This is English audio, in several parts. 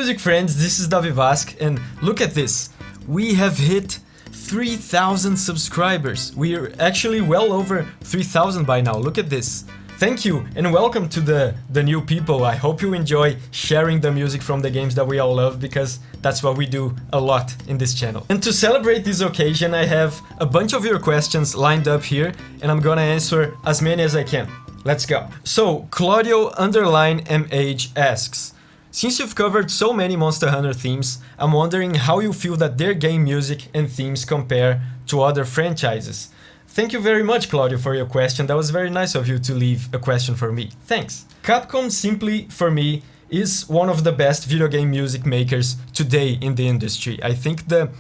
music friends, this is Davi Vasc, and look at this. We have hit 3,000 subscribers. We're actually well over 3,000 by now. Look at this. Thank you and welcome to the new people. I hope you enjoy sharing the music from the games that we all love, because that's what we do a lot in this channel. And to celebrate this occasion, I have a bunch of your questions lined up here, and I'm gonna answer as many as I can. Let's go. So Claudio_MH asks, since you've covered so many Monster Hunter themes, I'm wondering how you feel that their game music and themes compare to other franchises. Thank you very much, Claudio, for your question. That was very nice of you to leave a question for me. Thanks. Capcom simply, for me, is one of the best video game music makers today in the industry. I think the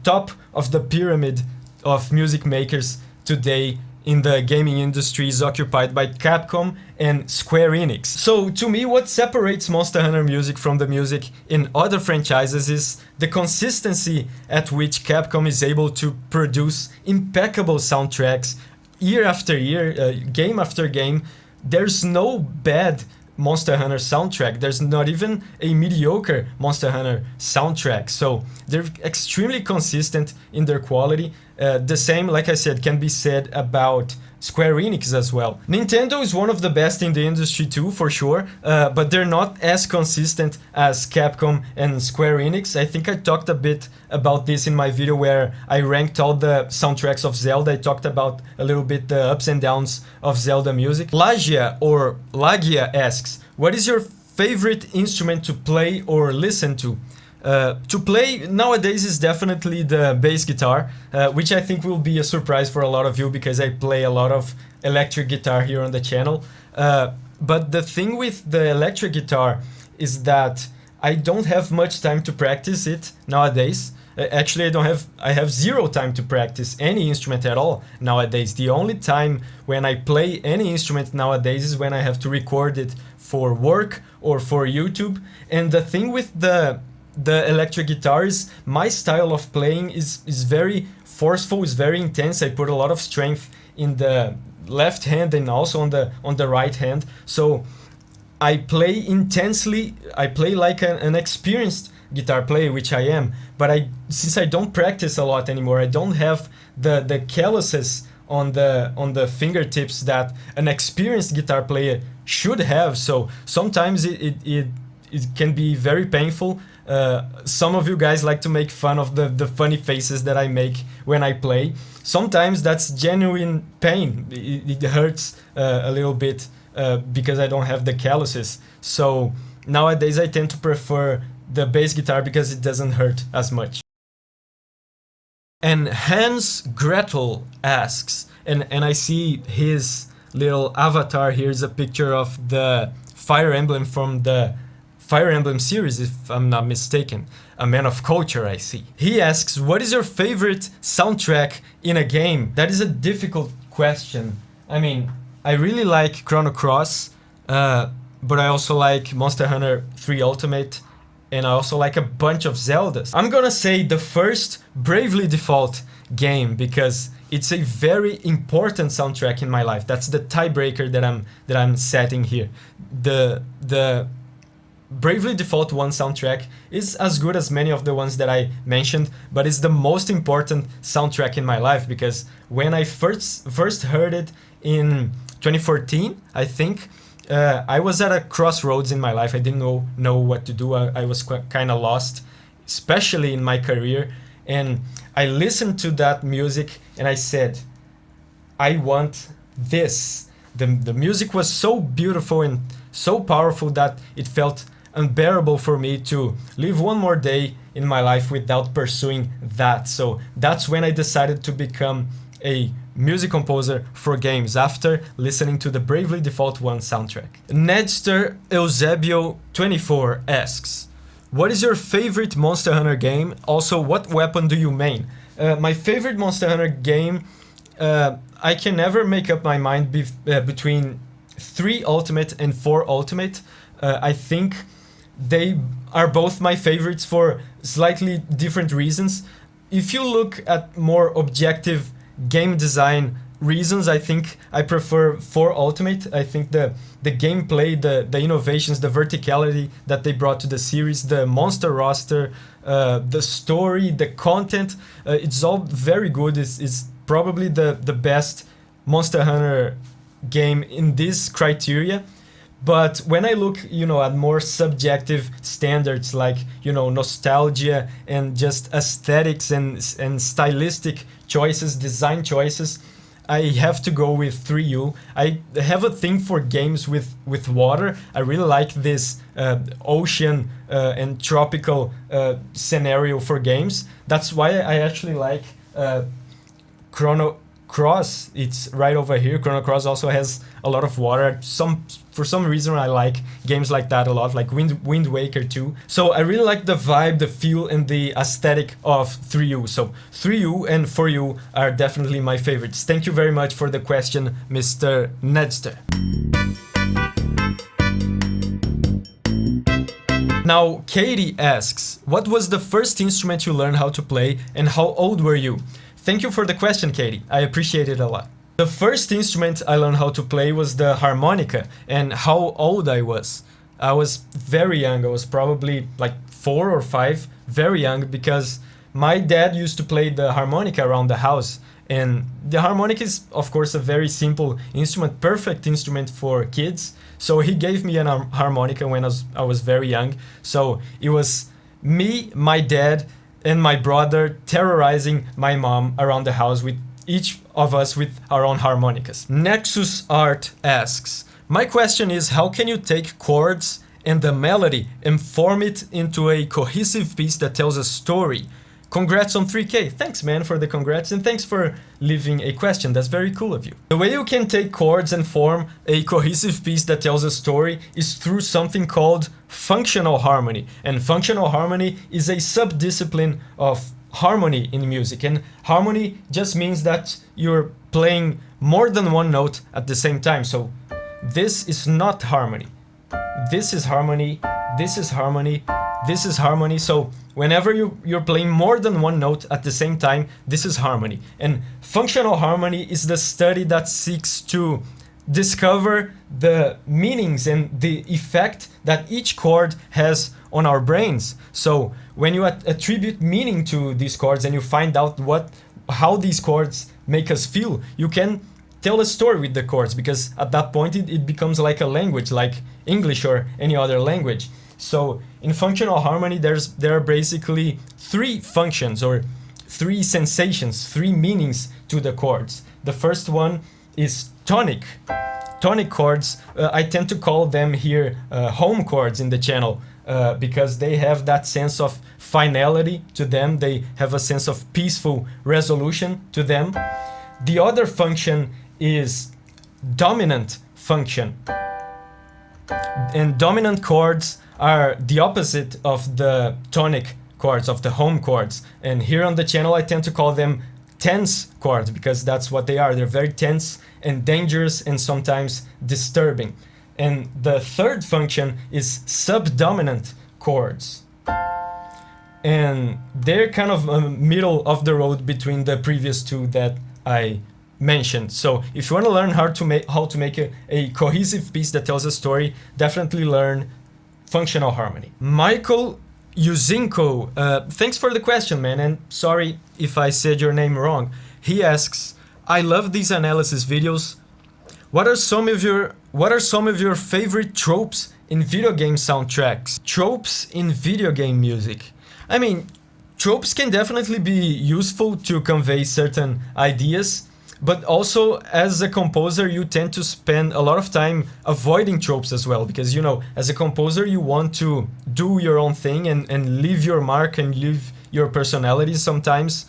top of the pyramid of music makers today in the gaming industry is occupied by Capcom and Square Enix. So to me, what separates Monster Hunter music from the music in other franchises is the consistency at which Capcom is able to produce impeccable soundtracks year after year, game after game. There's no bad Monster Hunter soundtrack. There's not even a mediocre Monster Hunter soundtrack. So they're extremely consistent in their quality. The same, like I said, can be said about Square Enix as well. Nintendo is one of the best in the industry too, for sure, but they're not as consistent as Capcom and Square Enix. I think I talked a bit about this in my video where I ranked all the soundtracks of Zelda. I talked about a little bit the ups and downs of Zelda music. Lagia asks, what is your favorite instrument to play or listen to? To play nowadays is definitely the bass guitar, which I think will be a surprise for a lot of you because I play a lot of electric guitar here on the channel. But the thing with the electric guitar is that I don't have much time to practice it nowadays. Actually, I have zero time to practice any instrument at all nowadays. The only time when I play any instrument nowadays is when I have to record it for work or for YouTube. And the thing with the electric guitar is my style of playing is very forceful, is very intense. I put a lot of strength in the left hand and also on the right hand. So I play intensely. I play like an experienced guitar player, which I am. But since I don't practice a lot anymore, I don't have the calluses on the fingertips that an experienced guitar player should have. So sometimes it can be very painful. Some of you guys like to make fun of the funny faces that I make when I play. Sometimes that's genuine pain. It hurts a little bit because I don't have the calluses. So nowadays I tend to prefer the bass guitar because it doesn't hurt as much. And Hans Gretel asks, and I see his little avatar here is a picture of the Fire Emblem from the Fire Emblem series, if I'm not mistaken. A man of culture, I see. He asks, what is your favorite soundtrack in a game? That is a difficult question. I mean, I really like Chrono Cross, but I also like Monster Hunter 3 Ultimate, and I also like a bunch of Zeldas. I'm gonna say the first Bravely Default game because it's a very important soundtrack in my life. That's the tiebreaker that I'm setting here. The Bravely Default 1 soundtrack is as good as many of the ones that I mentioned, but it's the most important soundtrack in my life because when I first heard it in 2014, I think, I was at a crossroads in my life. I didn't know what to do. I was kind of lost, especially in my career. And I listened to that music and I said, I want this. The music was so beautiful and so powerful that it felt unbearable for me to live one more day in my life without pursuing that. So that's when I decided to become a music composer for games after listening to the Bravely Default 1 soundtrack. Nedster Eusebio 24 asks, what is your favorite Monster Hunter game? Also, what weapon do you main? My favorite Monster Hunter game, I can never make up my mind between 3 Ultimate and 4 Ultimate. I think they are both my favorites for slightly different reasons. If you look at more objective game design reasons, I think I prefer 4 Ultimate. I think the gameplay, the innovations, the verticality that they brought to the series, the monster roster, the story, the content, it's all very good. It's probably the best Monster Hunter game in this criteria. But when I look, at more subjective standards like, nostalgia and just aesthetics and stylistic choices, design choices, I have to go with 3U. I have a thing for games with water. I really like this ocean and tropical scenario for games. That's why I actually like Chrono Cross. It's right over here. Chrono Cross also has a lot of water. For some reason I like games like that a lot, like Wind Waker 2. So I really like the vibe, the feel, and the aesthetic of 3U. So 3U and 4U are definitely my favorites. Thank you very much for the question, Mr. Nedster. Now, Katie asks, what was the first instrument you learned how to play and how old were you? Thank you for the question, Katie. I appreciate it a lot. The first instrument I learned how to play was the harmonica, and how old I was. I was very young. I was probably like 4 or 5, very young, because my dad used to play the harmonica around the house. And the harmonica is, of course, a very simple instrument, perfect instrument for kids. So he gave me an harmonica when I was very young. So it was me, my dad, and my brother terrorizing my mom around the house with each of us with our own harmonicas. Nexus Art asks, my question is, how can you take chords and the melody and form it into a cohesive piece that tells a story? Congrats on 3K. Thanks, man, for the congrats, and thanks for leaving a question. That's very cool of you. The way you can take chords and form a cohesive piece that tells a story is through something called functional harmony. And functional harmony is a subdiscipline of harmony in music. And harmony just means that you're playing more than one note at the same time. So this is not harmony. This is harmony. This is harmony. This is harmony. So whenever you're playing more than one note at the same time, this is harmony. And functional harmony is the study that seeks to discover the meanings and the effect that each chord has on our brains. So when you attribute meaning to these chords and you find out how these chords make us feel, you can tell a story with the chords, because at that point it becomes like a language, like English or any other language. So in functional harmony, there are basically 3 functions or 3 sensations, 3 meanings to the chords. The first one is tonic. Tonic chords, I tend to call them here home chords in the channel, because they have that sense of finality to them. They have a sense of peaceful resolution to them. The other function is dominant function. And dominant chords are the opposite of the tonic chords, of the home chords. And here on the channel I tend to call them tense chords, because that's what they are. They're very tense and dangerous and sometimes disturbing. And the third function is subdominant chords. And they're kind of middle of the road between the previous 2 that I mentioned. So if you want to learn how to make a cohesive piece that tells a story, definitely learn functional harmony. Michael Yuzinko, thanks for the question, man, and sorry if I said your name wrong. He asks, I love these analysis videos. What are some of your favorite tropes in video game soundtracks? Tropes in video game music. I mean, tropes can definitely be useful to convey certain ideas, but also as a composer you tend to spend a lot of time avoiding tropes as well, because as a composer you want to do your own thing and leave your mark and leave your personality. Sometimes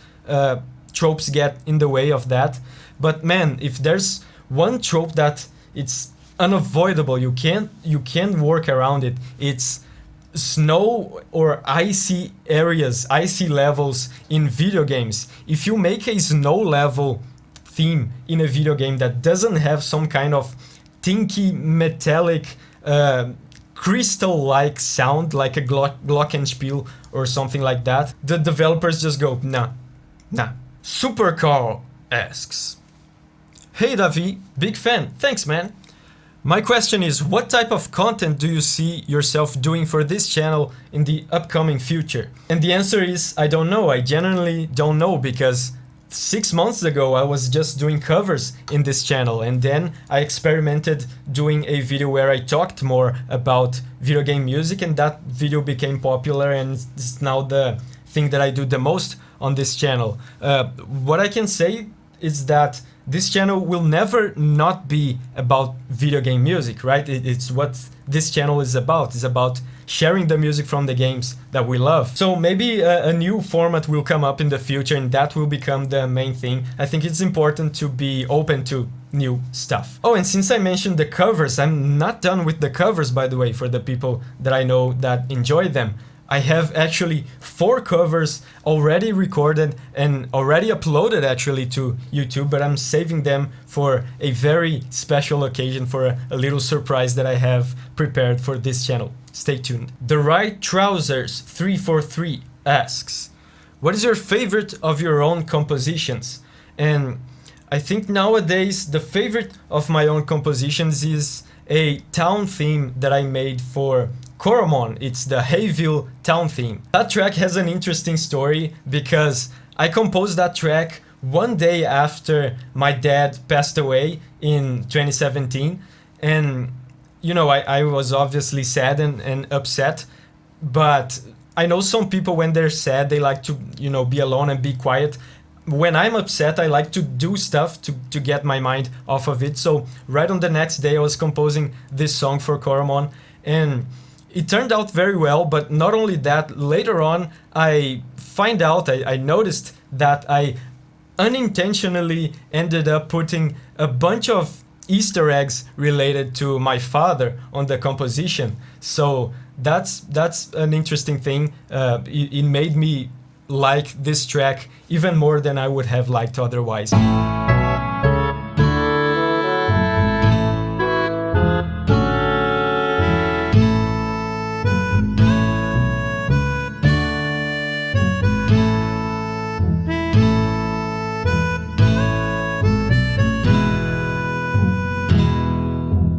tropes get in the way of that, but man, if there's one trope that it's unavoidable, you can't work around it, it's snow or icy areas, icy levels in video games. If you make a snow level theme in a video game that doesn't have some kind of tinky metallic crystal-like sound, like a glockenspiel or something like that, the developers just go nah. Super Carl asks, Hey Davi, big fan, thanks man. My question is, what type of content do you see yourself doing for this channel in the upcoming future? And the answer is, I don't know. I genuinely don't know, because 6 months ago I was just doing covers in this channel, and then I experimented doing a video where I talked more about video game music, and that video became popular, and it's now the thing that I do the most on this channel. What I can say is that this channel will never not be about video game music, right? It's what this channel is about. It's about sharing the music from the games that we love. So maybe a new format will come up in the future, and that will become the main thing. I think it's important to be open to new stuff. Oh, and since I mentioned the covers, I'm not done with the covers, by the way, for the people that I know that enjoy them. I have actually 4 covers already recorded and already uploaded actually to YouTube, but I'm saving them for a very special occasion, for a little surprise that I have prepared for this channel. Stay tuned. The Right Trousers 343 asks, what is your favorite of your own compositions? And I think nowadays the favorite of my own compositions is a town theme that I made for Coromon. It's the Hayville town theme. That track has an interesting story because I composed that track one day after my dad passed away in 2017, and you know, I was obviously sad and upset, but I know some people when they're sad they like to, you know, be alone and be quiet. When I'm upset, I like to do stuff to get my mind off of it. So right on the next day I was composing this song for Coromon, and it turned out very well. But not only that, later on I noticed that I unintentionally ended up putting a bunch of Easter eggs related to my father on the composition. So that's an interesting thing. It made me like this track even more than I would have liked otherwise.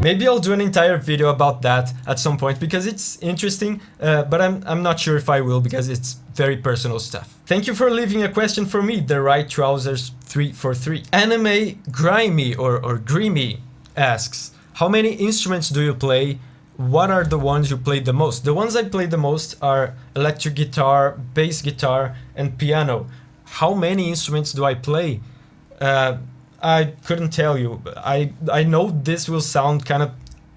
Maybe I'll do an entire video about that at some point because it's interesting, but I'm not sure if I will because it's very personal stuff. Thank you for leaving a question for me, The Right Trousers 343. Anime Grimy or Greamy asks, how many instruments do you play? What are the ones you play the most? The ones I play the most are electric guitar, bass guitar, and piano. How many instruments do I play? I couldn't tell you. I know this will sound kind of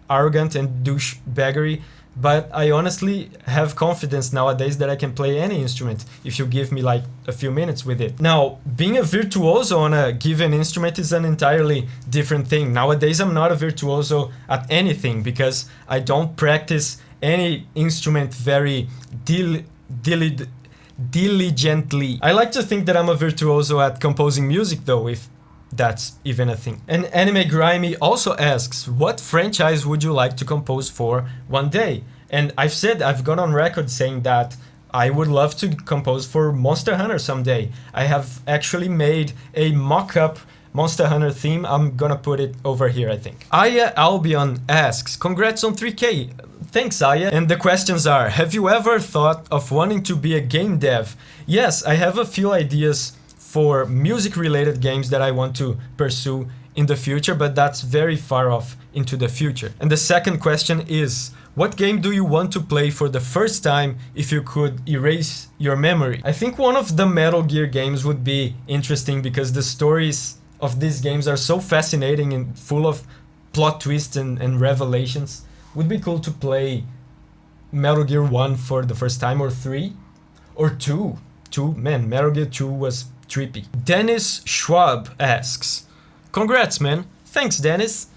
arrogant and douchebaggery, but I honestly have confidence nowadays that I can play any instrument if you give me like a few minutes with it. Now, being a virtuoso on a given instrument is an entirely different thing. Nowadays I'm not a virtuoso at anything because I don't practice any instrument very diligently. I like to think that I'm a virtuoso at composing music though, if that's even a thing. And Anime Grimy also asks, what franchise would you like to compose for one day? And I've gone on record saying that I would love to compose for Monster Hunter someday. I have actually made a mock-up Monster Hunter theme. I'm gonna put it over here, I think. Aya Albion asks, congrats on 3K. Thanks, Aya. And the questions are, have you ever thought of wanting to be a game dev? Yes, I have a few ideas for music-related games that I want to pursue in the future, but that's very far off into the future. And the second question is, what game do you want to play for the first time if you could erase your memory? I think one of the Metal Gear games would be interesting because the stories of these games are so fascinating and full of plot twists and revelations. Would be cool to play Metal Gear 1 for the first time, or 3, or 2. Man, Metal Gear 2 was trippy. Dennis Schwab asks, congrats man. Thanks Dennis.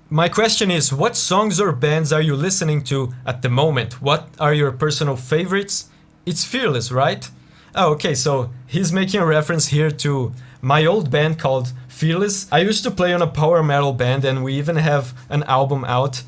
My question is, what songs or bands are you listening to at the moment? What are your personal favorites? It's Fearless, right? Oh, okay, so he's making a reference here to my old band called Fearless. I used to play on a power metal band and we even have an album out.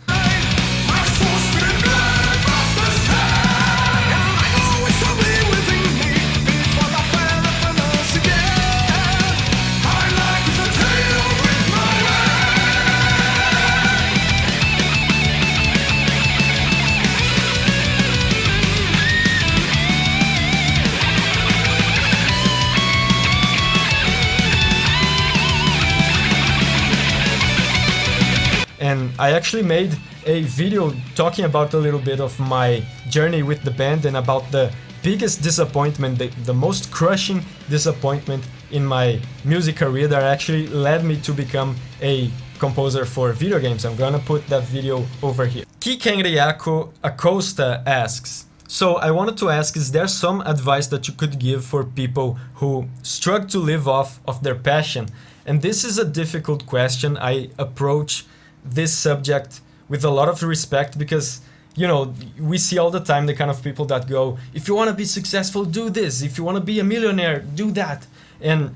I actually made a video talking about a little bit of my journey with the band and about the biggest disappointment, the most crushing disappointment in my music career that actually led me to become a composer for video games. I'm gonna put that video over here. QnA Acosta asks, so I wanted to ask, is there some advice that you could give for people who struggle to live off of their passion? And this is a difficult question. I approach this subject with a lot of respect because, you know, we see all the time the kind of people that go, if you want to be successful, do this. If you want to be a millionaire, do that. And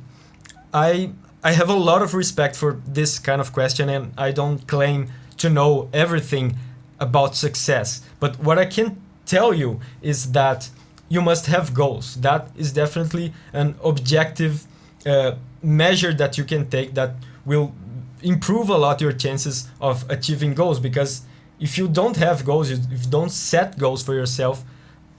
I have a lot of respect for this kind of question, and I don't claim to know everything about success. But what I can tell you is that you must have goals. That is definitely an objective measure that you can take that will improve a lot your chances of achieving goals, because if you don't have goals, if you don't set goals for yourself,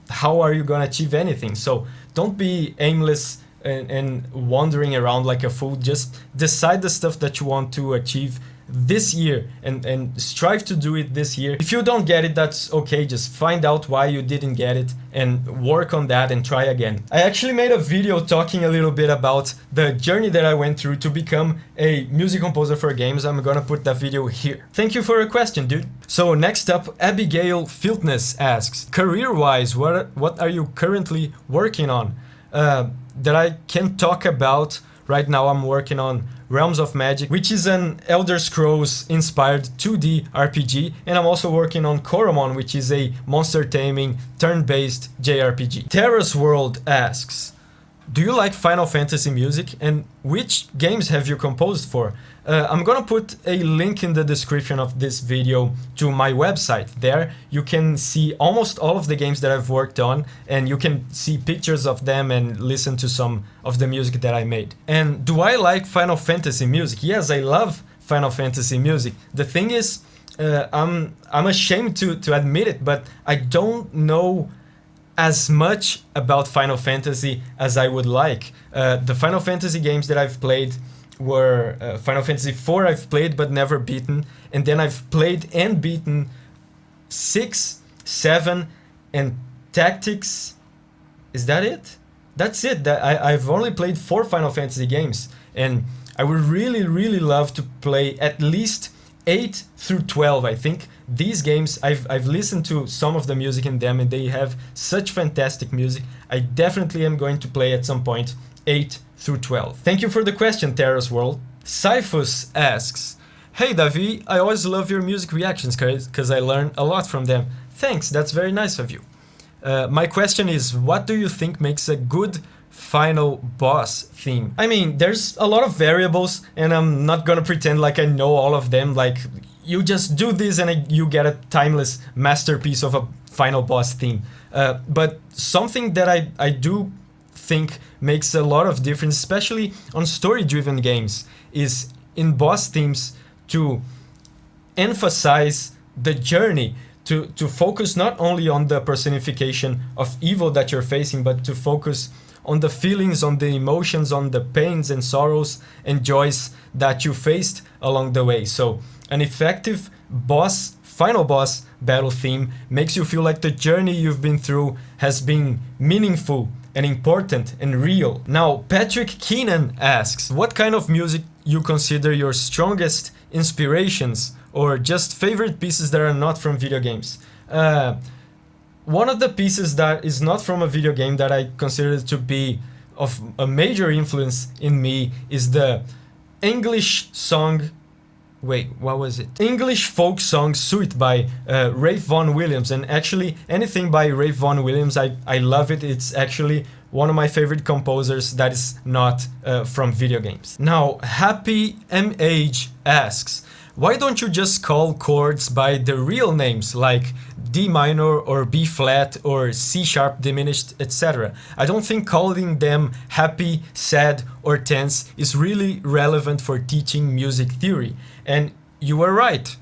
how are you going to achieve anything? So don't be aimless and wandering around like a fool. Just decide the stuff that you want to achieve this year and strive to do it this year. If you don't get it, that's okay. Just find out why you didn't get it and work on that and try again. I actually made a video talking a little bit about the journey that I went through to become a music composer for games. I'm gonna put that video here. Thank you for your question, dude. So next up, Abigail Filtness asks, career-wise, what are you currently working on? That I can talk about right now. I'm working on Realms of Magic, which is an Elder Scrolls inspired 2D RPG, and I'm also working on Coromon, which is a monster taming turn-based JRPG. Terra's World asks, do you like Final Fantasy music, and which games have you composed for? I'm gonna put a link in the description of this video to my website. There you can see almost all of the games that I've worked on, and you can see pictures of them and listen to some of the music that I made. And do I like Final Fantasy music? Yes, I love Final Fantasy music. The thing is, I'm ashamed to admit it, but I don't know as much about Final Fantasy as I would like. The Final Fantasy games that I've played were Final Fantasy IV I've played but never beaten, and then I've played and beaten 6, 7, and Tactics. Is that it? That's it. I've only played 4 Final Fantasy games, and I would really love to play at least 8 through 12. I think these games, I've listened to some of the music in them and they have such fantastic music. I definitely am going to play at some point 8 through 12. Thank you for the question, Terra's World. Cyphus asks, hey Davi, I always love your music reactions because I learn a lot from them. Thanks, that's very nice of you. My question is, what do you think makes a good final boss theme? I mean, there's a lot of variables and I'm not gonna pretend like I know all of them. Like, you just do this and you get a timeless masterpiece of a final boss theme. But something that I do think makes a lot of difference, especially on story-driven games, is in boss themes to emphasize the journey, to focus not only on the personification of evil that you're facing, but to focus on the feelings, on the emotions, on the pains and sorrows and joys that you faced along the way. So an effective final boss battle theme makes you feel like the journey you've been through has been meaningful and important and real. Now, Patrick Keenan asks, what kind of music you consider your strongest inspirations or just favorite pieces that are not from video games? One of the pieces that is not from a video game that I consider to be of a major influence in me is the English song, English folk song Suite by Ralph Vaughan Williams. And actually anything by Ralph Vaughan Williams, I love it. It's actually one of my favorite composers that is not from video games. Now, Happy MH asks, why don't you just call chords by the real names like D minor or B flat or C sharp diminished, etc.? I don't think calling them happy, sad or tense is really relevant for teaching music theory. And you were right.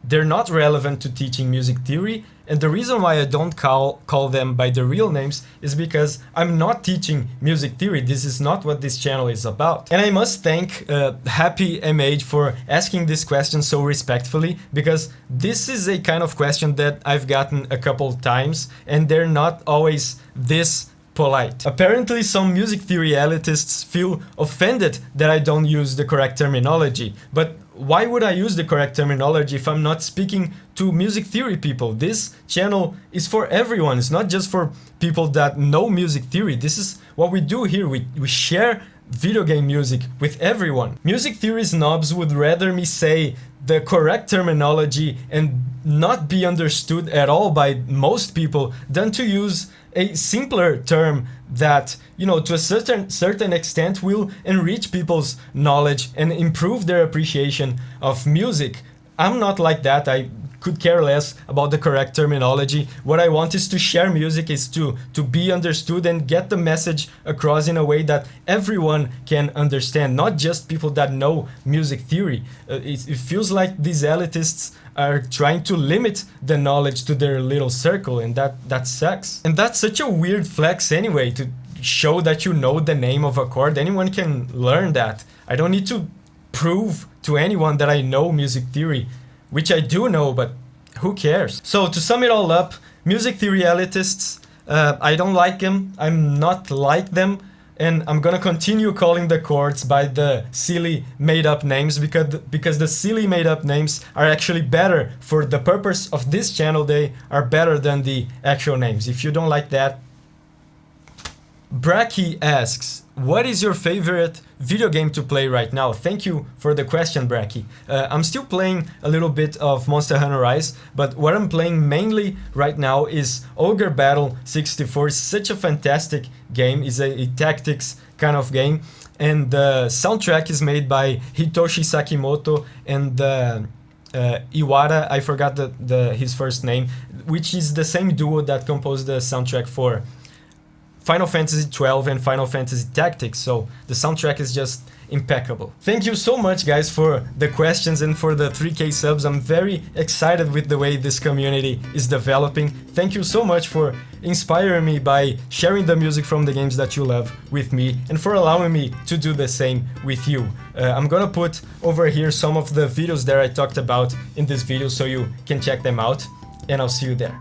They're not relevant to teaching music theory, And the reason why I don't call them by the real names is because I'm not teaching music theory. This is not what this channel is about. And I must thank Happy MH for asking this question so respectfully, because this is a kind of question that I've gotten a couple times, and they're not always this polite. Apparently some music theory elitists feel offended that I don't use the correct terminology, but why would I use the correct terminology if I'm not speaking to music theory people? This channel is for everyone. It's not just for people that know music theory. This is what we do here. We share video game music with everyone. Music theory snobs would rather me say the correct terminology and not be understood at all by most people than to use a simpler term that, you know, to a certain extent will enrich people's knowledge and improve their appreciation of music. I'm not like that. I could care less about the correct terminology. What I want is to share music, is to be understood and get the message across in a way that everyone can understand, not just people that know music theory. It feels like these elitists are trying to limit the knowledge to their little circle, and that sucks. And that's such a weird flex anyway, to show that you know the name of a chord. Anyone can learn that. I don't need to prove to anyone that I know music theory, which I do know, but who cares? So to sum it all up, music theory elitists, I don't like them, I'm not like them, and I'm gonna continue calling the chords by the silly made-up names because the silly made-up names are actually better for the purpose of this channel. They are better than the actual names. If you don't like that. Bracky asks, what is your favorite video game to play right now? Thank you for the question, Bracky. I'm still playing a little bit of Monster Hunter Rise, but what I'm playing mainly right now is Ogre Battle 64. It's such a fantastic game. It's a tactics kind of game, and the soundtrack is made by Hitoshi Sakimoto and Iwata, I forgot his first name, which is the same duo that composed the soundtrack for Final Fantasy XII and Final Fantasy Tactics, so the soundtrack is just impeccable. Thank you so much, guys, for the questions and for the 3K subs. I'm very excited with the way this community is developing. Thank you so much for inspiring me by sharing the music from the games that you love with me, and for allowing me to do the same with you. I'm gonna put over here some of the videos that I talked about in this video so you can check them out, and I'll see you there.